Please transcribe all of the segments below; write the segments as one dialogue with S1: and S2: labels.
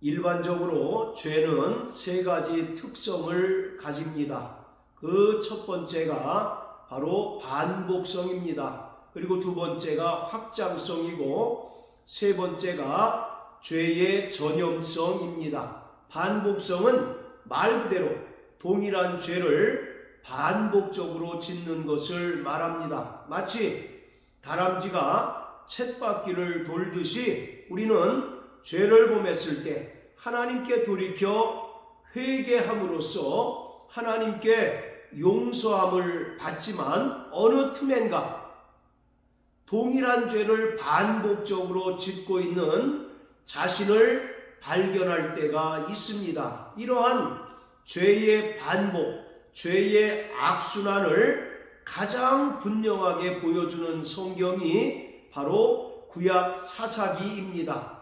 S1: 일반적으로 죄는 세 가지 특성을 가집니다. 그 첫 번째가 바로 반복성입니다. 그리고 두 번째가 확장성이고 세 번째가 죄의 전염성입니다. 반복성은 말 그대로 동일한 죄를 반복적으로 짓는 것을 말합니다. 마치 다람쥐가 쳇바퀴를 돌듯이 우리는 죄를 범했을 때 하나님께 돌이켜 회개함으로써 하나님께 용서함을 받지만 어느 틈엔가 동일한 죄를 반복적으로 짓고 있는 자신을 발견할 때가 있습니다. 이러한 죄의 반복, 죄의 악순환을 가장 분명하게 보여주는 성경이 바로 구약 사사기입니다.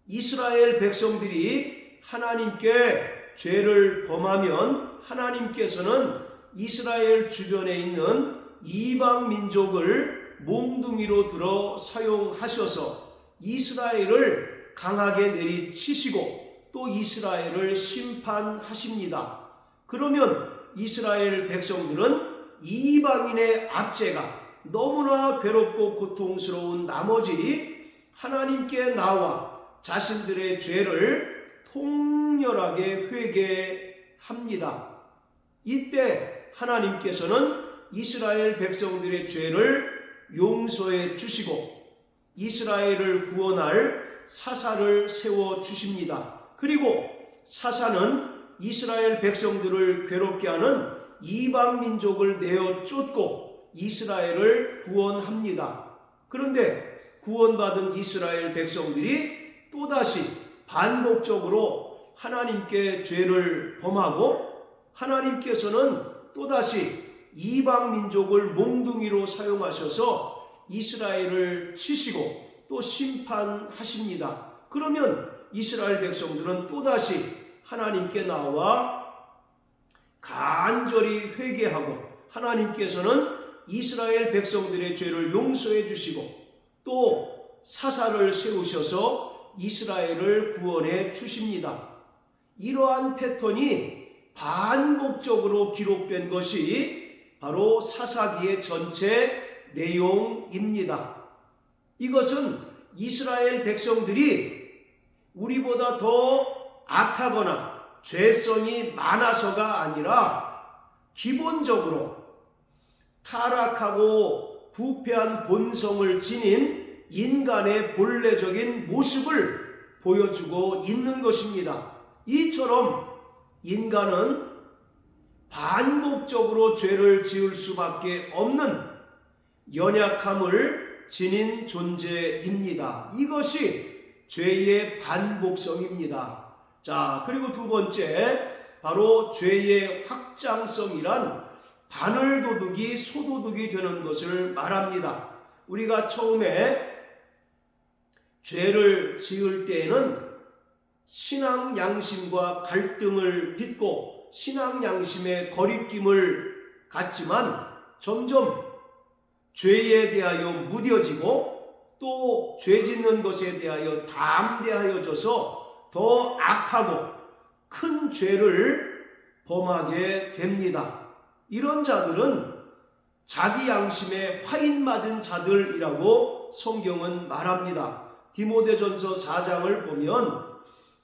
S1: 이스라엘 백성들이 하나님께 죄를 범하면 하나님께서는 이스라엘 주변에 있는 이방 민족을 몽둥이로 들어 사용하셔서 이스라엘을 강하게 내리치시고 또 이스라엘을 심판하십니다. 그러면 이스라엘 백성들은 이방인의 압제가 너무나 괴롭고 고통스러운 나머지 하나님께 나와 자신들의 죄를 통렬하게 회개합니다. 이때 하나님께서는 이스라엘 백성들의 죄를 용서해 주시고 이스라엘을 구원할 사사를 세워 주십니다. 그리고 사사는 이스라엘 백성들을 괴롭게 하는 이방 민족을 내어 쫓고 이스라엘을 구원합니다. 그런데 구원받은 이스라엘 백성들이 또다시 반복적으로 하나님께 죄를 범하고 하나님께서는 또다시 이방 민족을 몽둥이로 사용하셔서 이스라엘을 치시고 또 심판하십니다. 그러면 이스라엘 백성들은 또다시 하나님께 나와 간절히 회개하고 하나님께서는 이스라엘 백성들의 죄를 용서해 주시고 또 사사를 세우셔서 이스라엘을 구원해 주십니다. 이러한 패턴이 반복적으로 기록된 것이 바로 사사기의 전체 내용입니다. 이것은 이스라엘 백성들이 우리보다 더 악하거나 죄성이 많아서가 아니라 기본적으로 타락하고 부패한 본성을 지닌 인간의 본래적인 모습을 보여주고 있는 것입니다. 이처럼 인간은 반복적으로 죄를 지을 수밖에 없는 연약함을 지닌 존재입니다. 이것이 죄의 반복성입니다. 자, 그리고 두 번째, 바로 죄의 확장성이란 바늘도둑이 소도둑이 되는 것을 말합니다. 우리가 처음에 죄를 지을 때에는 신앙 양심과 갈등을 빚고 신앙 양심의 거리낌을 갖지만 점점 죄에 대하여 무뎌지고 또 죄 짓는 것에 대하여 담대하여져서 더 악하고 큰 죄를 범하게 됩니다. 이런 자들은 자기 양심에 화인 맞은 자들이라고 성경은 말합니다. 디모데전서 4장을 보면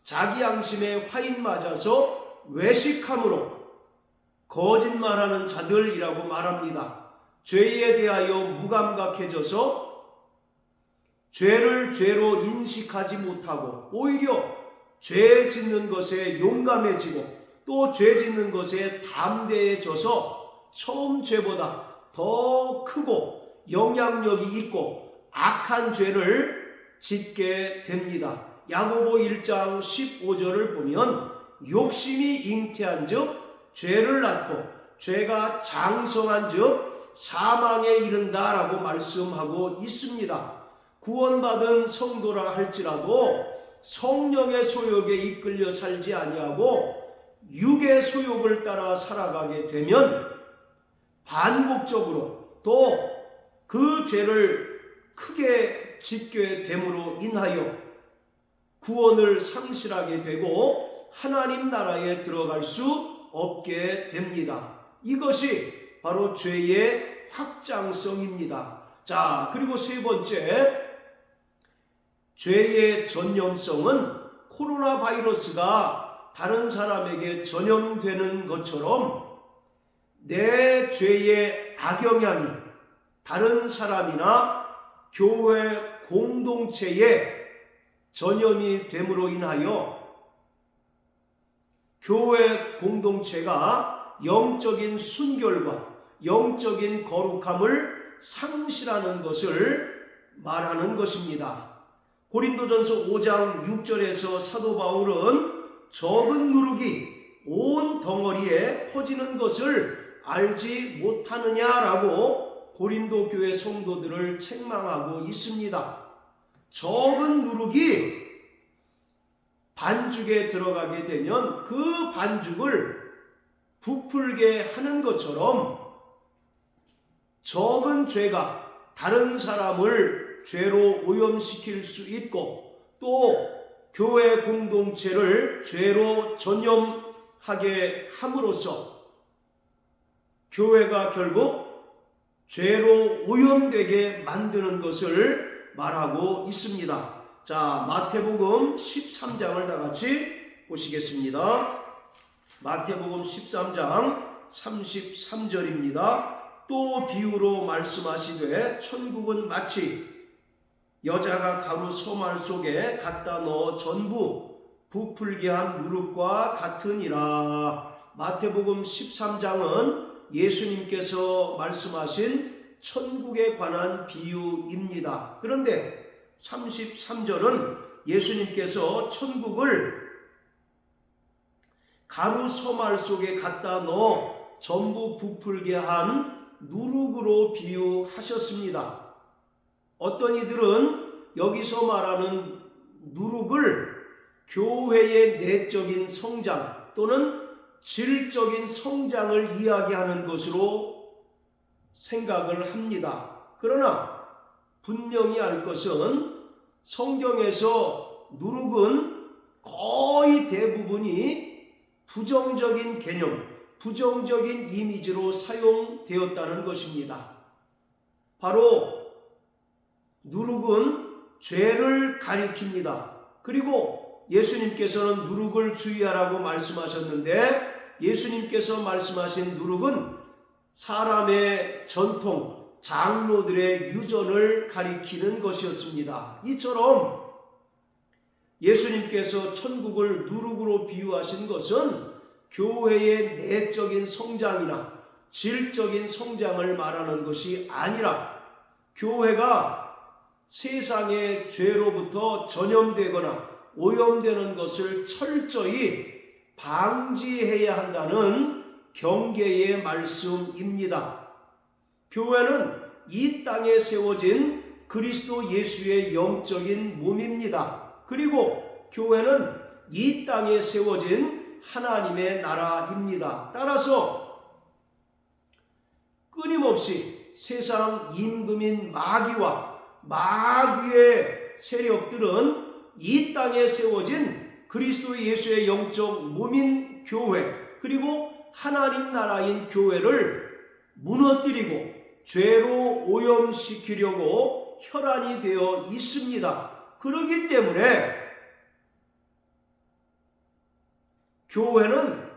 S1: 자기 양심에 화인 맞아서 외식함으로 거짓말하는 자들이라고 말합니다. 죄에 대하여 무감각해져서 죄를 죄로 인식하지 못하고 오히려 죄 짓는 것에 용감해지고 또 죄 짓는 것에 담대해져서 처음 죄보다 더 크고 영향력이 있고 악한 죄를 짓게 됩니다. 야고보 1장 15절을 보면 욕심이 잉태한 즉 죄를 낳고 죄가 장성한 즉 사망에 이른다라고 말씀하고 있습니다. 구원받은 성도라 할지라도 성령의 소욕에 이끌려 살지 아니하고 육의 소욕을 따라 살아가게 되면 반복적으로 또 그 죄를 크게 짓게 됨으로 인하여 구원을 상실하게 되고 하나님 나라에 들어갈 수 없게 됩니다. 이것이 바로 죄의 확장성입니다. 자, 그리고 세 번째, 죄의 전염성은 코로나 바이러스가 다른 사람에게 전염되는 것처럼 내 죄의 악영향이 다른 사람이나 교회 공동체에 전염이 됨으로 인하여 교회 공동체가 영적인 순결과 영적인 거룩함을 상실하는 것을 말하는 것입니다. 고린도전서 5장 6절에서 사도 바울은 적은 누룩이 온 덩어리에 퍼지는 것을 알지 못하느냐라고 고린도 교회 성도들을 책망하고 있습니다. 적은 누룩이 반죽에 들어가게 되면 그 반죽을 부풀게 하는 것처럼 적은 죄가 다른 사람을 죄로 오염시킬 수 있고 또 교회 공동체를 죄로 전염하게 함으로써 교회가 결국 죄로 오염되게 만드는 것을 말하고 있습니다. 자, 마태복음 13장을 다 같이 보시겠습니다. 마태복음 13장 33절입니다. 또 비유로 말씀하시되 천국은 마치 여자가 가루 소말 속에 갖다 넣어 전부 부풀게 한 누룩과 같으니라. 마태복음 13장은 예수님께서 말씀하신 천국에 관한 비유입니다. 그런데 33절은 예수님께서 천국을 가루 소말 속에 갖다 넣어 전부 부풀게 한 누룩으로 비유하셨습니다. 어떤 이들은 여기서 말하는 누룩을 교회의 내적인 성장 또는 질적인 성장을 이야기하는 것으로 생각을 합니다. 그러나 분명히 알 것은 성경에서 누룩은 거의 대부분이 부정적인 개념, 부정적인 이미지로 사용되었다는 것입니다. 바로 누룩은 죄를 가리킵니다. 그리고 예수님께서는 누룩을 주의하라고 말씀하셨는데 예수님께서 말씀하신 누룩은 사람의 전통, 장로들의 유전을 가리키는 것이었습니다. 이처럼 예수님께서 천국을 누룩으로 비유하신 것은 교회의 내적인 성장이나 질적인 성장을 말하는 것이 아니라 교회가 세상의 죄로부터 전염되거나 오염되는 것을 철저히 방지해야 한다는 경계의 말씀입니다. 교회는 이 땅에 세워진 그리스도 예수의 영적인 몸입니다. 그리고 교회는 이 땅에 세워진 하나님의 나라입니다. 따라서 끊임없이 세상 임금인 마귀와 마귀의 세력들은 이 땅에 세워진 그리스도 예수의 영적 몸인 교회 그리고 하나님 나라인 교회를 무너뜨리고 죄로 오염시키려고 혈안이 되어 있습니다. 그렇기 때문에 교회는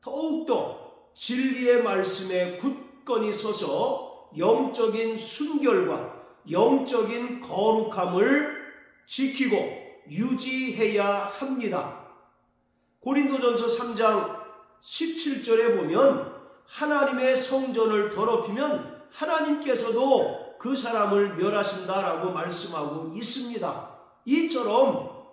S1: 더욱더 진리의 말씀에 굳건히 서서 영적인 순결과 영적인 거룩함을 지키고 유지해야 합니다. 고린도전서 3장 17절에 보면 하나님의 성전을 더럽히면 하나님께서도 그 사람을 멸하신다라고 말씀하고 있습니다. 이처럼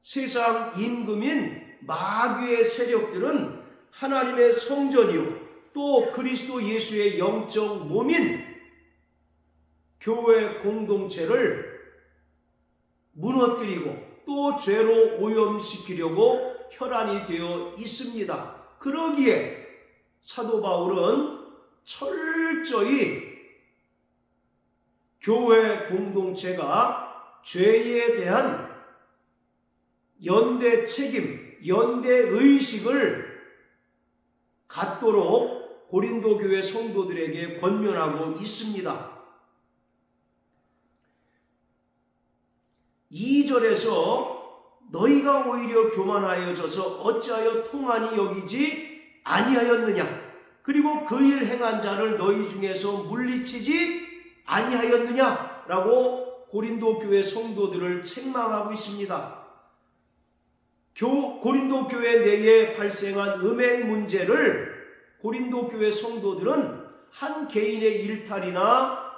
S1: 세상 임금인 마귀의 세력들은 하나님의 성전이요 또 그리스도 예수의 영적 몸인 교회 공동체를 무너뜨리고 또 죄로 오염시키려고 혈안이 되어 있습니다. 그러기에 사도 바울은 철저히 교회 공동체가 죄에 대한 연대 책임, 연대 의식을 갖도록 고린도 교회 성도들에게 권면하고 있습니다. 2절에서 너희가 오히려 교만하여져서 어찌하여 통한이 여기지 아니하였느냐, 그리고 그 일 행한 자를 너희 중에서 물리치지 아니하였느냐 라고 고린도 교회 성도들을 책망하고 있습니다. 고린도 교회 내에 발생한 음행 문제를 고린도 교회 성도들은 한 개인의 일탈이나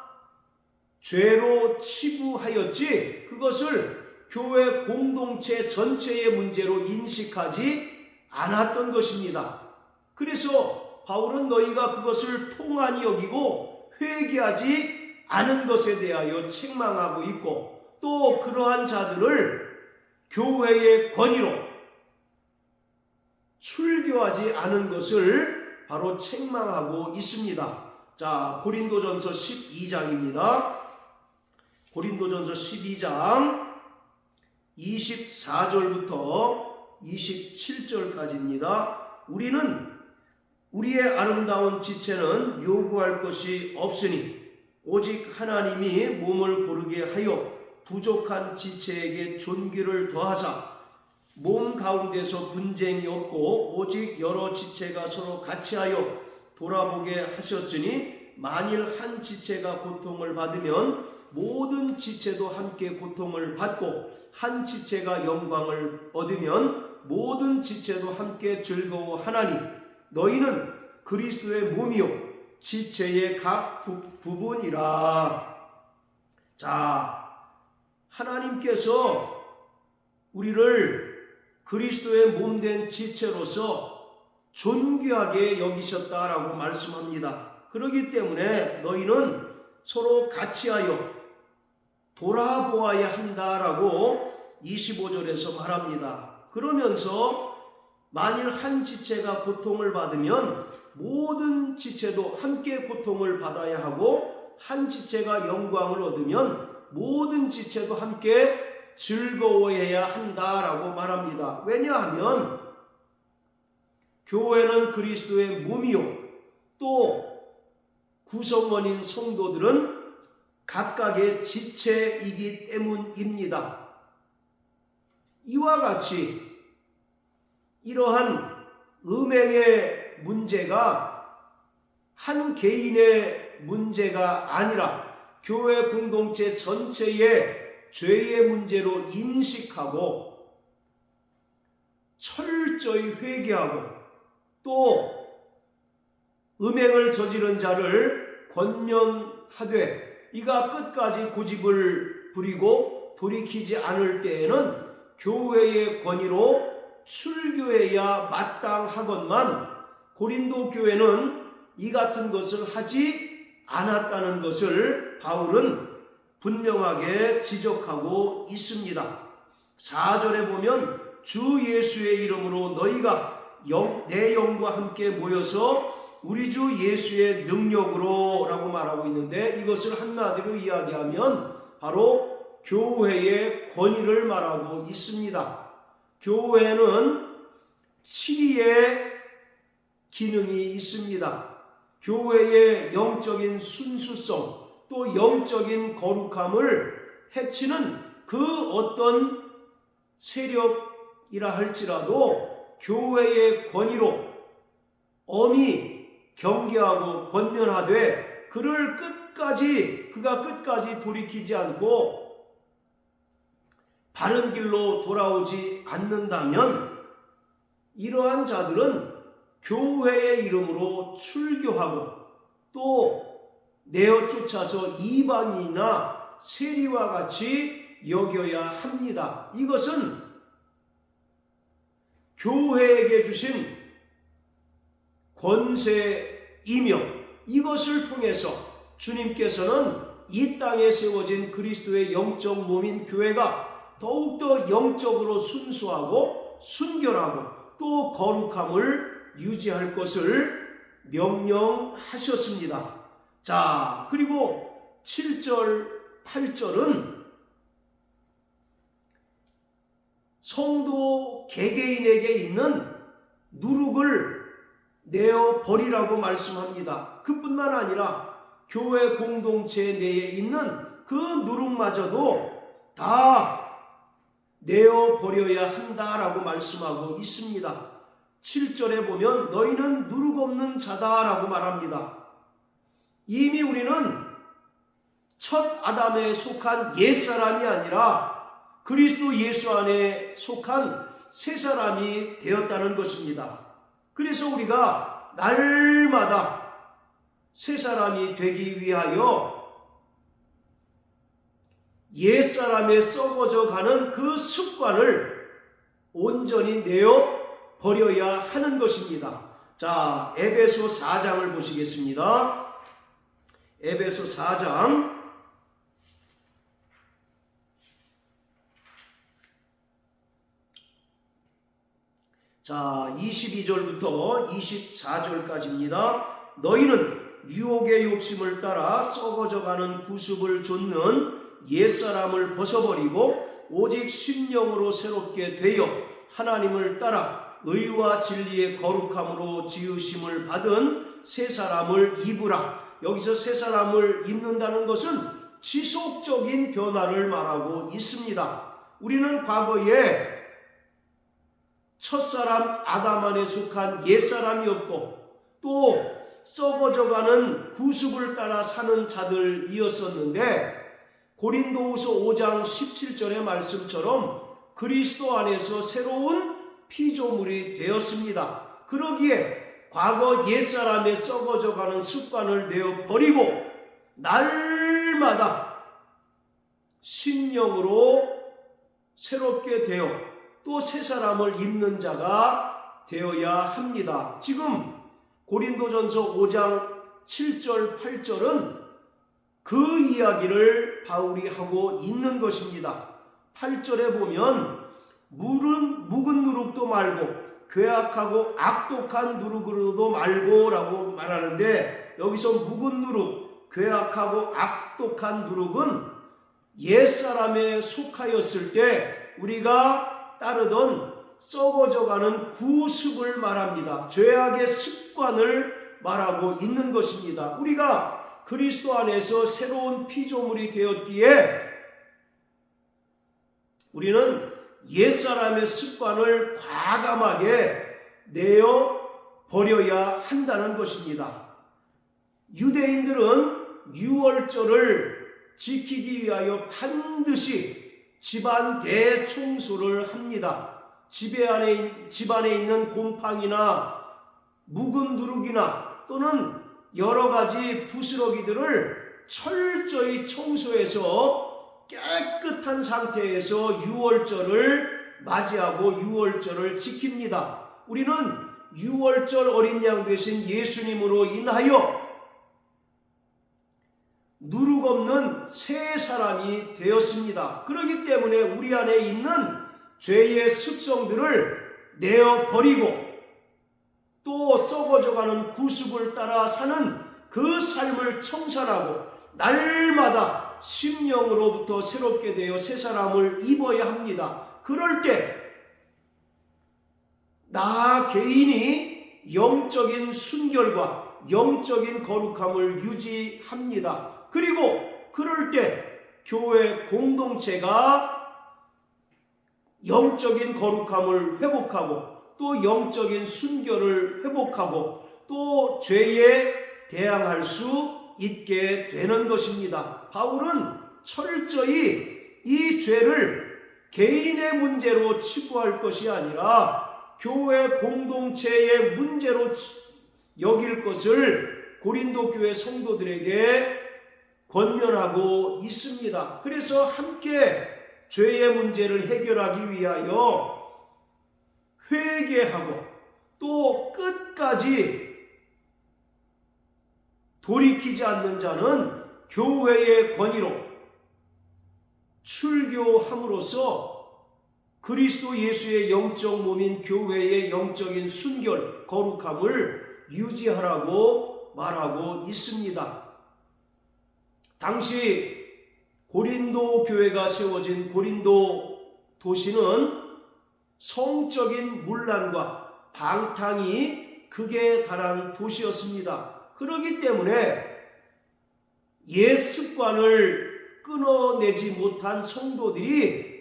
S1: 죄로 치부하였지 그것을 교회 공동체 전체의 문제로 인식하지 않았던 것입니다. 그래서 바울은 너희가 그것을 통한이 여기고 회개하지 않은 것에 대하여 책망하고 있고, 또 그러한 자들을 교회의 권위로 출교하지 않은 것을 바로 책망하고 있습니다. 자, 고린도전서 12장입니다. 고린도전서 12장 24절부터 27절까지입니다. 우리는 우리의 아름다운 지체는 요구할 것이 없으니 오직 하나님이 몸을 고르게 하여 부족한 지체에게 존귀를 더하사 몸 가운데서 분쟁이 없고 오직 여러 지체가 서로 같이하여 돌아보게 하셨으니 만일 한 지체가 고통을 받으면 모든 지체도 함께 고통을 받고 한 지체가 영광을 얻으면 모든 지체도 함께 즐거워하나니 너희는 그리스도의 몸이요 지체의 각 부분이라. 자, 하나님께서 우리를 그리스도의 몸된 지체로서 존귀하게 여기셨다라고 말씀합니다. 그렇기 때문에 너희는 서로 같이하여 돌아보아야 한다라고 25절에서 말합니다. 그러면서 만일 한 지체가 고통을 받으면 모든 지체도 함께 고통을 받아야 하고 한 지체가 영광을 얻으면 모든 지체도 함께 즐거워해야 한다라고 말합니다. 왜냐하면 교회는 그리스도의 몸이요 또 구성원인 성도들은 각각의 지체이기 때문입니다. 이와 같이 이러한 음행의 문제가 한 개인의 문제가 아니라 교회 공동체 전체의 죄의 문제로 인식하고 철저히 회개하고 또 음행을 저지른 자를 권면하되 이가 끝까지 고집을 부리고 돌이키지 않을 때에는 교회의 권위로 출교해야 마땅하건만 고린도 교회는 이 같은 것을 하지 않았다는 것을 바울은 분명하게 지적하고 있습니다. 4절에 보면 주 예수의 이름으로 너희가 내 영과 함께 모여서 우리 주 예수의 능력으로 라고 말하고 있는데 이것을 한마디로 이야기하면 바로 교회의 권위를 말하고 있습니다. 교회는 7위의 기능이 있습니다. 교회의 영적인 순수성 또 영적인 거룩함을 해치는 그 어떤 세력이라 할지라도 교회의 권위로 엄히 경계하고 권면하되 그가 끝까지 돌이키지 않고 바른 길로 돌아오지 않는다면 이러한 자들은 교회의 이름으로 출교하고 또 내어 쫓아서 이방인이나 세리와 같이 여겨야 합니다. 이것은 교회에게 주신 권세이며 이것을 통해서 주님께서는 이 땅에 세워진 그리스도의 영적 몸인 교회가 더욱더 영적으로 순수하고 순결하고 또 거룩함을 유지할 것을 명령하셨습니다. 자, 그리고 7절, 8절은 성도 개개인에게 있는 누룩을 내어 버리라고 말씀합니다. 그뿐만 아니라 교회 공동체 내에 있는 그 누룩마저도 다 내어 버려야 한다라고 말씀하고 있습니다. 7절에 보면 너희는 누룩 없는 자다라고 말합니다. 이미 우리는 첫 아담에 속한 옛사람이 아니라 그리스도 예수 안에 속한 새 사람이 되었다는 것입니다. 그래서 우리가 날마다 새 사람이 되기 위하여 옛사람에 썩어져 가는 그 습관을 온전히 내어 버려야 하는 것입니다. 자, 에베소 4장을 보시겠습니다. 에베소 4장 자, 22절부터 24절까지입니다. 너희는 유혹의 욕심을 따라 썩어져가는 구습을 좇는 옛사람을 벗어버리고 오직 심령으로 새롭게 되어 하나님을 따라 의와 진리의 거룩함으로 지으심을 받은 새 사람을 입으라. 여기서 새 사람을 입는다는 것은 지속적인 변화를 말하고 있습니다. 우리는 과거에 첫사람 아담 안에 속한 옛사람이었고 또 썩어져가는 구습을 따라 사는 자들이었었는데 고린도후서 5장 17절의 말씀처럼 그리스도 안에서 새로운 피조물이 되었습니다. 그러기에 과거 옛사람의 썩어져가는 습관을 내어 버리고 날마다 신령으로 새롭게 되어 또 새 사람을 입는 자가 되어야 합니다. 지금 고린도전서 5장 7절 8절은 그 이야기를 바울이 하고 있는 것입니다. 8절에 보면 묵은 누룩도 말고 괴악하고 악독한 누룩으로도 말고 라고 말하는데 여기서 묵은 누룩, 괴악하고 악독한 누룩은 옛사람에 속하였을 때 우리가 따르던 썩어져가는 구습을 말합니다. 죄악의 습관을 말하고 있는 것입니다. 우리가 그리스도 안에서 새로운 피조물이 되었기에 우리는 옛사람의 습관을 과감하게 내어 버려야 한다는 것입니다. 유대인들은 유월절을 지키기 위하여 반드시 집안 대청소를 합니다. 집안에 있는 곰팡이나 묵은 누룩이나 또는 여러 가지 부스러기들을 철저히 청소해서 깨끗한 상태에서 유월절을 맞이하고 유월절을 지킵니다. 우리는 유월절 어린 양 되신 예수님으로 인하여 누룩 없는 새 사람이 되었습니다. 그렇기 때문에 우리 안에 있는 죄의 습성들을 내어버리고 또 썩어져가는 구습을 따라 사는 그 삶을 청산하고 날마다 심령으로부터 새롭게 되어 새 사람을 입어야 합니다. 그럴 때 나 개인이 영적인 순결과 영적인 거룩함을 유지합니다. 그리고 그럴 때 교회 공동체가 영적인 거룩함을 회복하고 또 영적인 순결을 회복하고 또 죄에 대항할 수 있게 되는 것입니다. 바울은 철저히 이 죄를 개인의 문제로 치부할 것이 아니라 교회 공동체의 문제로 여길 것을 고린도 교회 성도들에게 권면하고 있습니다. 그래서 함께 죄의 문제를 해결하기 위하여 회개하고 또 끝까지 돌이키지 않는 자는 교회의 권위로 출교함으로써 그리스도 예수의 영적 몸인 교회의 영적인 순결, 거룩함을 유지하라고 말하고 있습니다. 당시 고린도 교회가 세워진 고린도 도시는 성적인 문란과 방탕이 극에 달한 도시였습니다. 그렇기 때문에 옛 습관을 끊어내지 못한 성도들이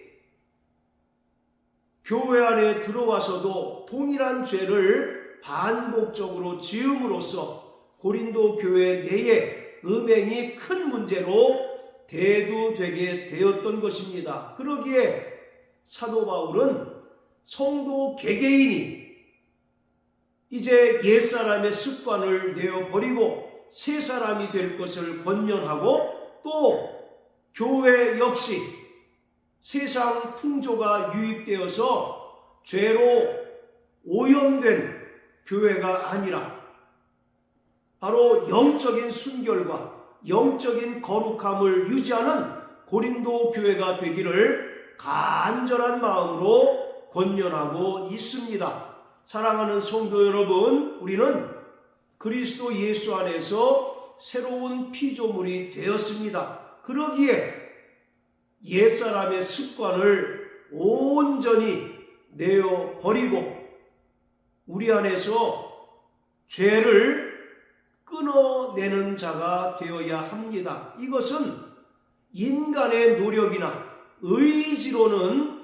S1: 교회 안에 들어와서도 동일한 죄를 반복적으로 지음으로써 고린도 교회 내에 음행이 큰 문제로 대두되게 되었던 것입니다. 그러기에 사도 바울은 성도 개개인이 이제 옛사람의 습관을 내어버리고 새 사람이 될 것을 권면하고, 또 교회 역시 세상 풍조가 유입되어서 죄로 오염된 교회가 아니라 바로 영적인 순결과 영적인 거룩함을 유지하는 고린도 교회가 되기를 간절한 마음으로 권면하고 있습니다. 사랑하는 성도 여러분, 우리는 그리스도 예수 안에서 새로운 피조물이 되었습니다. 그러기에 옛사람의 습관을 온전히 내어버리고 우리 안에서 죄를 끊어내는 자가 되어야 합니다. 이것은 인간의 노력이나 의지로는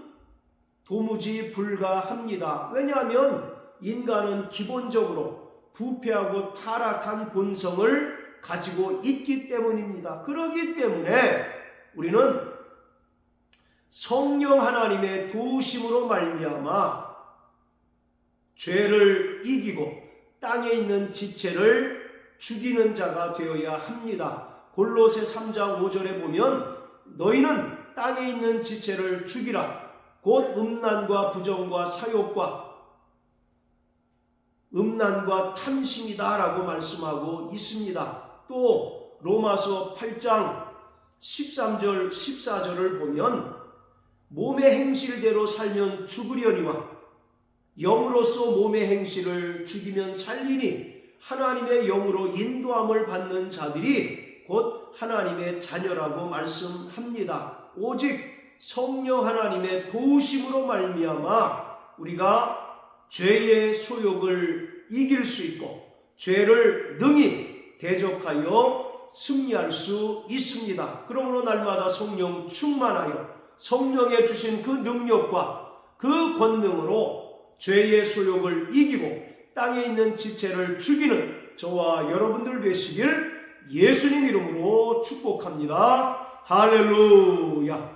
S1: 도무지 불가합니다. 왜냐하면 인간은 기본적으로 부패하고 타락한 본성을 가지고 있기 때문입니다. 그렇기 때문에 우리는 성령 하나님의 도우심으로 말미암아 죄를 이기고 땅에 있는 지체를 죽이는 자가 되어야 합니다. 골로새 3장 5절에 보면 너희는 땅에 있는 지체를 죽이라. 곧 음란과 부정과 사욕과 음란과 탐심이다 라고 말씀하고 있습니다. 또 로마서 8장 13절 14절을 보면 몸의 행실대로 살면 죽으려니와 영으로서 몸의 행실을 죽이면 살리니 하나님의 영으로 인도함을 받는 자들이 곧 하나님의 자녀라고 말씀합니다. 오직 성령 하나님의 도우심으로 말미암아 우리가 죄의 소욕을 이길 수 있고 죄를 능히 대적하여 승리할 수 있습니다. 그러므로 날마다 성령 충만하여 성령의 주신 그 능력과 그 권능으로 죄의 소욕을 이기고 땅에 있는 지체를 죽이는 저와 여러분들 되시길 예수님 이름으로 축복합니다. 할렐루야.